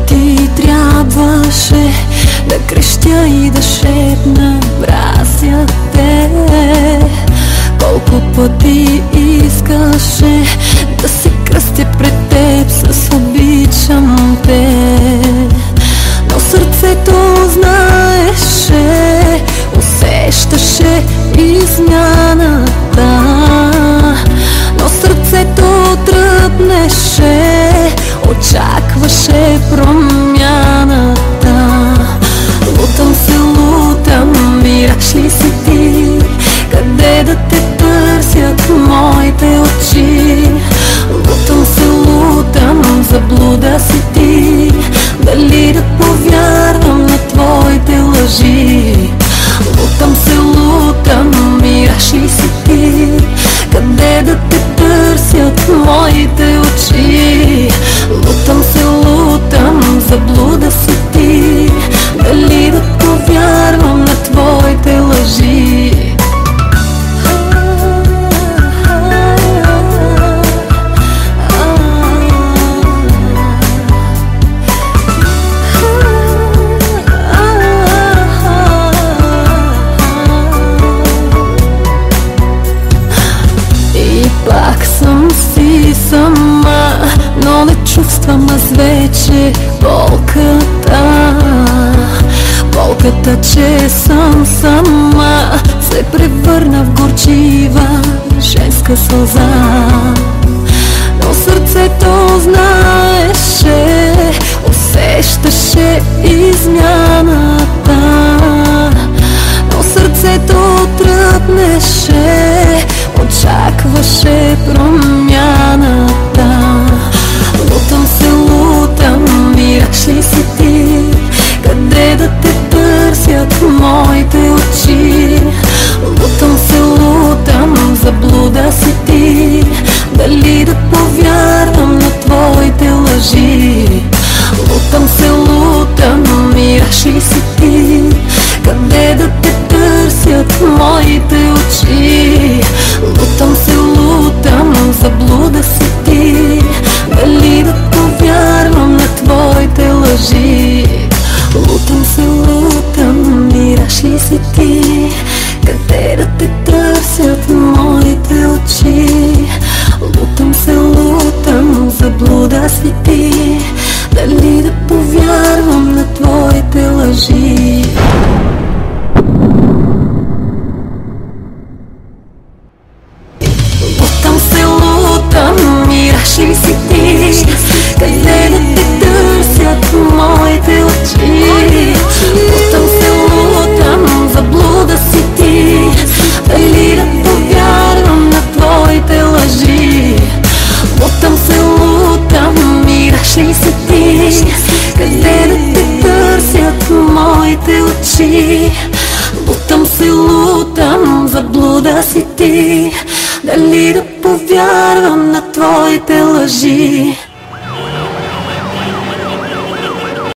пъти трябваше да крещя и да шепна: мразя те. Колко пъти искаше да се кръстя пред теб с обичам те, но сърцето знаеше, усещаше измяната, но сърцето тръпнеше, очакваше промяната. Лутам се, лутам, мираш ли си ти? Къде да те търсят моите очи? Лутам се, лутам, заблуда си ти. Дали да повярвам на твоите лъжи? Лутам се, лутам, мираш ли си ти? Къде да те търсят моите очи? Лутам се, лутам, заблуда си ти. Дали да повярвам на твоите лъжи? Пак съм си сама, но не чувствам аз вече болката. Болката, че съм сама, се превърна в горчива женска сълза. Но сърцето знаеше, усещаше измяната, но сърцето тръпнеше, очакваше промяната. Лутам се, лутам, мираш ли си ти? Къде да те търсят моите очи? Лутам се, лутам, заблуда си ти. Дали да повярвам на твоите лъжи? Лутам се, лутам, мираш ли си ти? Къде да те търсят моите очи? Лутам се, лутам, заблуда си ти. Дали да повярвам на твоите лъжи? Лутам се, лутам, мираш ли си ти? Къде да те търсят моите очи? Лутам се, лутам, заблуда си ти. Дали да повярвам на твоите лъжи? Лутам се, лутам, мираш ли си ти? Къде да те търсят моите очи? Лутам се, лутам, заблуда си ти. Дали да повярвам на твоите лъжи? Лутам се, лутам, мираш ли си ти? Къде да те търсят моите очи? Лутам се, лутам, заблуда си ти. Дали да повярвам на твоите лъжи?